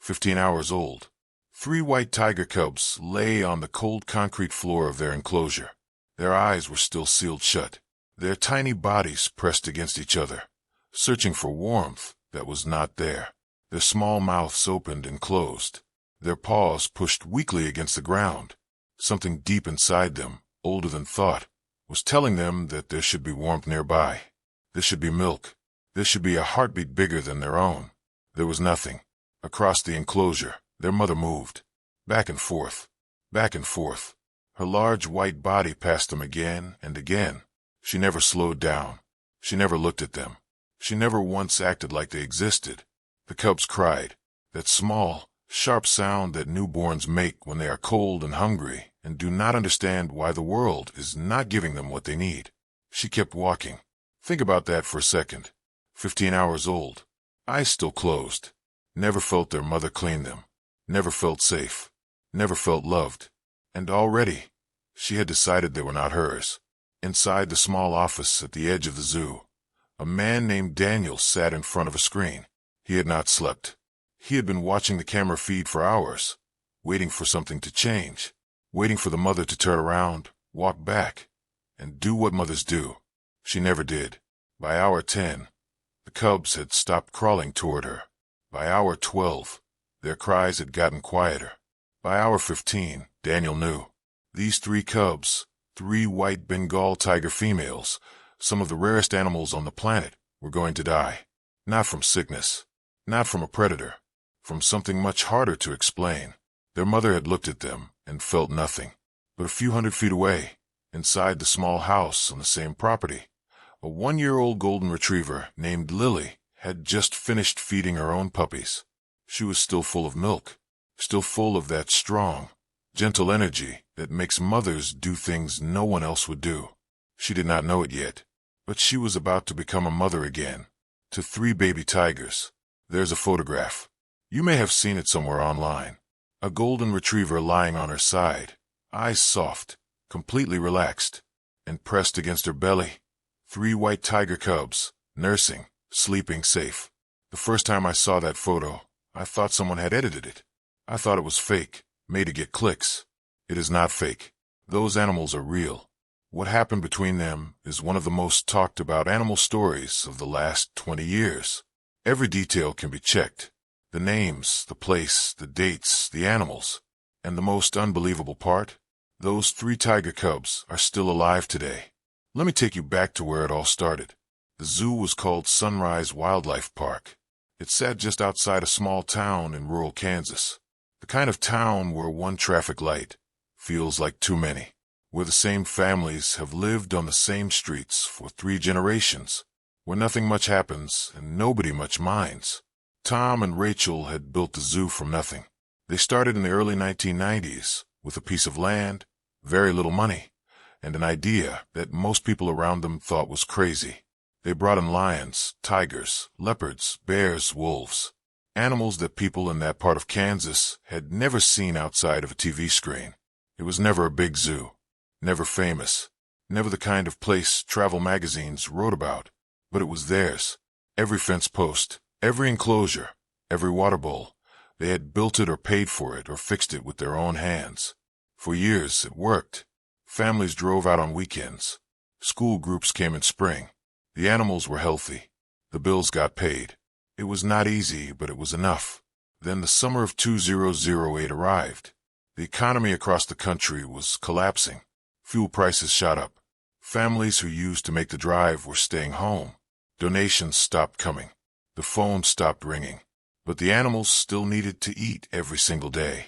15 hours old. 3 white tiger cubs lay on the cold concrete floor of their enclosure. Their eyes were still sealed shut, their tiny bodies pressed against each other, searching for warmth that was not there. Their small mouths opened and closed, their paws pushed weakly against the ground. Something deep inside them, older than thought, was telling them that there should be warmth nearby. There should be milk. There should be a heartbeat bigger than their own. There was nothing. Across the enclosure, their mother moved. Back and forth. Back and forth. Her large white body passed them again and again. She never slowed down. She never looked at them. She never once acted like they existed. The cubs cried, that small, sharp sound that newborns make when they are cold and hungry and do not understand why the world is not giving them what they need. She kept walking. Think about that for a second. 15 hours old. Eyes still closed. Never felt their mother clean them. Never felt safe. Never felt loved. And already, she had decided they were not hers. Inside the small office at the edge of the zoo, a man named Daniel sat in front of a screen. He had not slept. He had been watching the camera feed for hours, waiting for something to change, waiting for the mother to turn around, walk back, and do what mothers do. She never did. By hour 10, the cubs had stopped crawling toward her. By hour 12, their cries had gotten quieter. By hour 15, Daniel knew. These 3 cubs, 3 white Bengal tiger females, some of the rarest animals on the planet, were going to die. Not from sickness, not from a predator, from something much harder to explain. Their mother had looked at them and felt nothing. But a few hundred feet away, inside the small house on the same property, a 1-year-old golden retriever named Lily had just finished feeding her own puppies. She was still full of milk, still full of that strong, gentle energy that makes mothers do things no one else would do. She did not know it yet, but she was about to become a mother again, to 3 baby tigers. There's a photograph. You may have seen it somewhere online. A golden retriever lying on her side, eyes soft, completely relaxed, and pressed against her belly. 3 white tiger cubs, nursing, sleeping safe. The first time I saw that photo, I thought someone had edited it. I thought it was fake, made to get clicks. It is not fake. Those animals are real. What happened between them is one of the most talked about animal stories of the last 20 years. Every detail can be checked. The names, the place, the dates, the animals. And the most unbelievable part? Those 3 tiger cubs are still alive today. Let me take you back to where it all started. The zoo was called Sunrise Wildlife Park. It sat just outside a small town in rural Kansas. The kind of town where one traffic light feels like too many. Where the same families have lived on the same streets for 3 generations. Where nothing much happens and nobody much minds. Tom and Rachel had built the zoo from nothing. They started in the early 1990s with a piece of land, very little money, and an idea that most people around them thought was crazy. They brought in lions, tigers, leopards, bears, wolves. Animals that people in that part of Kansas had never seen outside of a TV screen. It was never a big zoo. Never famous. Never the kind of place travel magazines wrote about. But it was theirs. Every fence post, every enclosure, every water bowl. They had built it or paid for it or fixed it with their own hands. For years it worked. Families drove out on weekends. School groups came in spring. The animals were healthy. The bills got paid. It was not easy, but it was enough. Then the summer of 2008 arrived. The economy across the country was collapsing. Fuel prices shot up. Families who used to make the drive were staying home. Donations stopped coming. The phone stopped ringing. But the animals still needed to eat every single day.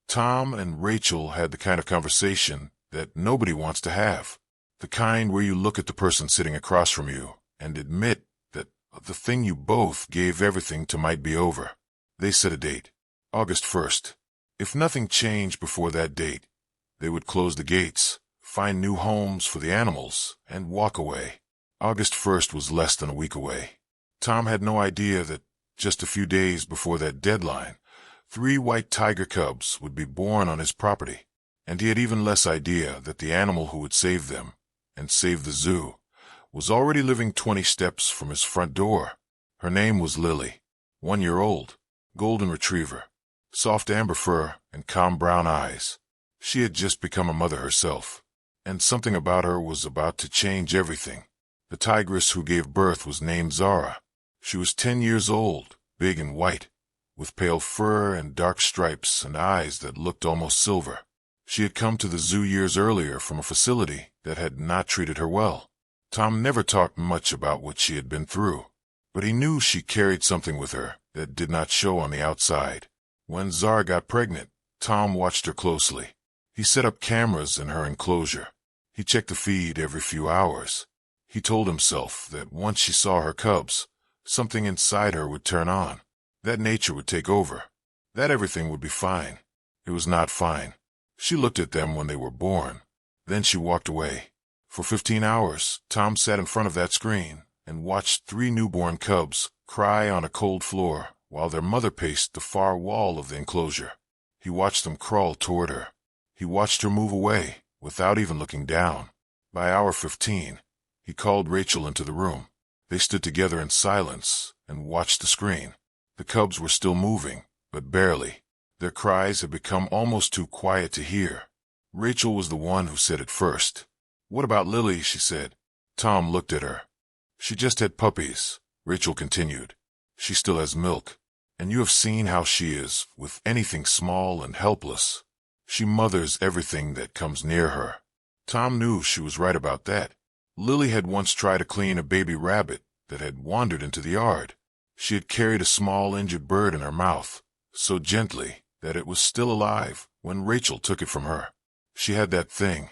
Tom and Rachel had the kind of conversation that nobody wants to have. The kind where you look at the person sitting across from you and admit that the thing you both gave everything to might be over. They set a date, August 1st. If nothing changed before that date, they would close the gates, find new homes for the animals, and walk away. August 1st was less than a week away. Tom had no idea that just a few days before that deadline, 3 white tiger cubs would be born on his property, and he had even less idea that the animal who would save them and save the zoo was already living 20 steps from his front door. Her name was Lily, 1 year old, golden retriever. soft amber fur, and calm brown eyes. She had just become a mother herself, and something about her was about to change everything. The tigress who gave birth was named Zara. She was 10 years old, big and white, with pale fur and dark stripes and eyes that looked almost silver. She had come to the zoo years earlier from a facility that had not treated her well. Tom never talked much about what she had been through, but he knew she carried something with her that did not show on the outside. When Zara got pregnant, Tom watched her closely. He set up cameras in her enclosure. He checked the feed every few hours. He told himself that once she saw her cubs, something inside her would turn on, that nature would take over, that everything would be fine. It was not fine. She looked at them when they were born. Then she walked away. For 15 hours, Tom sat in front of that screen and watched 3 newborn cubs cry on a cold floor while their mother paced the far wall of the enclosure. He watched them crawl toward her. He watched her move away without even looking down. By hour 15, he called Rachel into the room. They stood together in silence and watched the screen. The cubs were still moving, but barely. Their cries had become almost too quiet to hear. Rachel was the one who said it first. "What about Lily?" she said. Tom looked at her. "She just had puppies," Rachel continued. "She still has milk, and you have seen how she is with anything small and helpless. She mothers everything that comes near her." Tom knew she was right about that. Lily had once tried to clean a baby rabbit that had wandered into the yard. She had carried a small injured bird in her mouth, so gently that it was still alive when Rachel took it from her. She had that thing,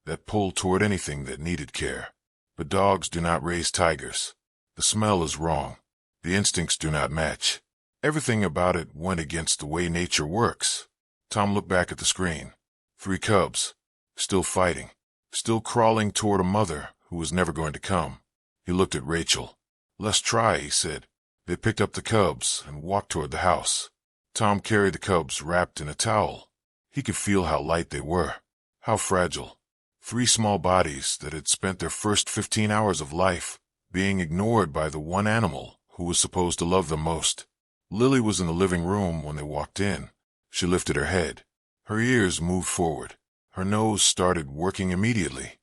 that pull toward anything that needed care. But dogs do not raise tigers. The smell is wrong. The instincts do not match. Everything about it went against the way nature works. Tom looked back at the screen. 3 cubs, still fighting, still crawling toward a mother who was never going to come. He looked at Rachel. "Let's try," he said. They picked up the cubs and walked toward the house. Tom carried the cubs wrapped in a towel. He could feel how light they were, how fragile. 3 small bodies that had spent their first 15 hours of life being ignored by the one animal who was supposed to love them most. Lily was in the living room when they walked in. She lifted her head. Her ears moved forward. Her nose started working immediately,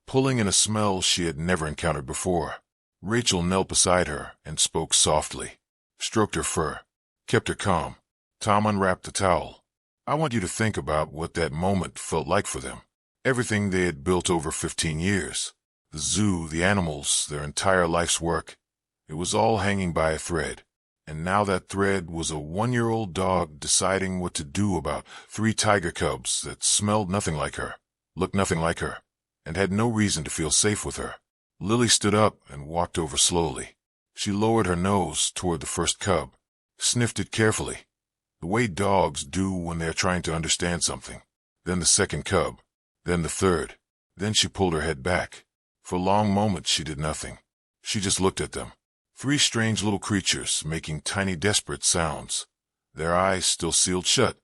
pulling in a smell she had never encountered before. Rachel knelt beside her and spoke softly, stroked her fur, kept her calm. Tom unwrapped the towel. "I want you to think about what that moment felt like for them. Everything they had built over 15 years. The zoo, the animals, their entire life's work. It was all hanging by a thread. And now that thread was a 1-year-old dog deciding what to do about 3 tiger cubs that smelled nothing like her, looked nothing like her, and had no reason to feel safe with her." Lily stood up and walked over slowly. She lowered her nose toward the first cub, sniffed it carefully, the way dogs do when they are trying to understand something. Then the second cub, then the third. Then she pulled her head back. For a long moment she did nothing. She just looked at them. 3 strange little creatures making tiny desperate sounds, their eyes still sealed shut,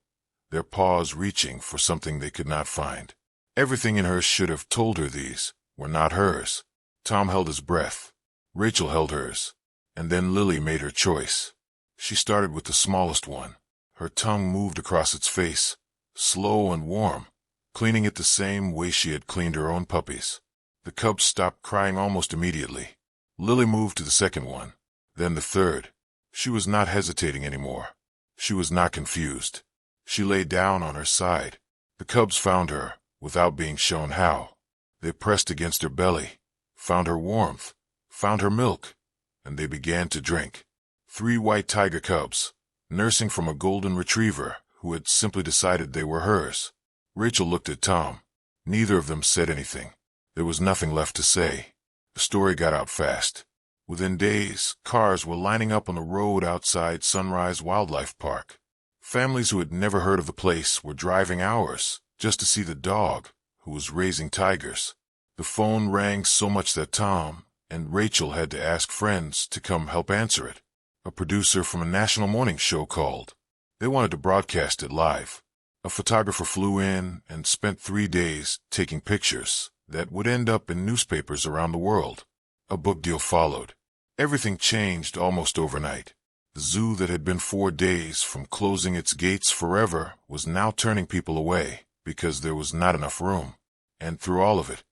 their paws reaching for something they could not find. Everything in her should have told her these were not hers. Tom held his breath. Rachel held hers. And then Lily made her choice. She started with the smallest one. Her tongue moved across its face, slow and warm, cleaning it the same way she had cleaned her own puppies. The cubs stopped crying almost immediately. Lily moved to the second one, then the third. She was not hesitating anymore. She was not confused. She lay down on her side. The cubs found her, without being shown how. They pressed against her belly, found her warmth, found her milk, and they began to drink. 3 white tiger cubs, nursing from a golden retriever who had simply decided they were hers. Rachel looked at Tom. Neither of them said anything. There was nothing left to say. The story got out fast. Within days, cars were lining up on the road outside Sunrise Wildlife Park. Families who had never heard of the place were driving hours just to see the dog who was raising tigers. The phone rang so much that Tom and Rachel had to ask friends to come help answer it. A producer from a national morning show called. They wanted to broadcast it live. A photographer flew in and spent 3 days taking pictures that would end up in newspapers around the world. A book deal followed. Everything changed almost overnight. The zoo that had been 4 days from closing its gates forever was now turning people away because there was not enough room. And through all of it,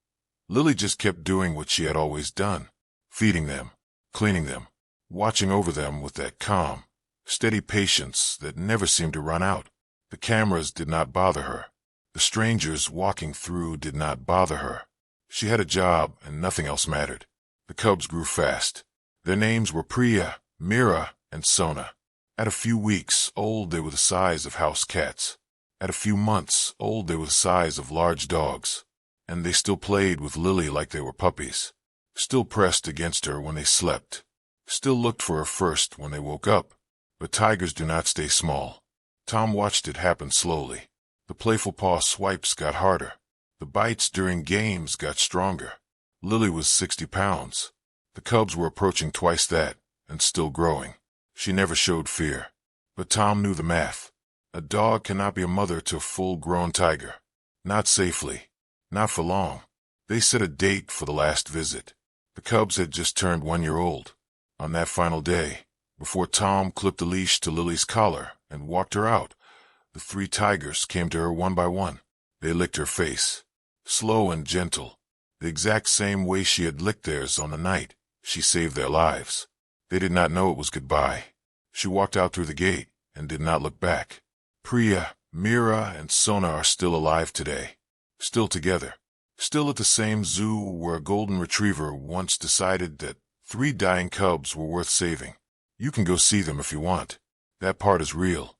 Lily just kept doing what she had always done, feeding them, cleaning them, watching over them with that calm, steady patience that never seemed to run out. The cameras did not bother her. The strangers walking through did not bother her. She had a job and nothing else mattered. The cubs grew fast. Their names were Priya, Mira, and Sona. At a few weeks old, they were the size of house cats. At a few months old, they were the size of large dogs. And they still played with Lily like they were puppies. Still pressed against her when they slept. Still looked for her first when they woke up. But tigers do not stay small. Tom watched it happen slowly. The playful paw swipes got harder. The bites during games got stronger. Lily was 60 pounds. The cubs were approaching twice that, and still growing. She never showed fear. But Tom knew the math. A dog cannot be a mother to a full-grown tiger. Not safely. Not for long. They set a date for the last visit. The cubs had just turned 1 year old. On that final day, before Tom clipped the leash to Lily's collar and walked her out, the 3 tigers came to her one by one. They licked her face. Slow and gentle. The exact same way she had licked theirs on the night she saved their lives. They did not know it was goodbye. She walked out through the gate and did not look back. Priya, Mira, and Sona are still alive today. Still together. Still at the same zoo where a golden retriever once decided that 3 dying cubs were worth saving. You can go see them if you want. That part is real.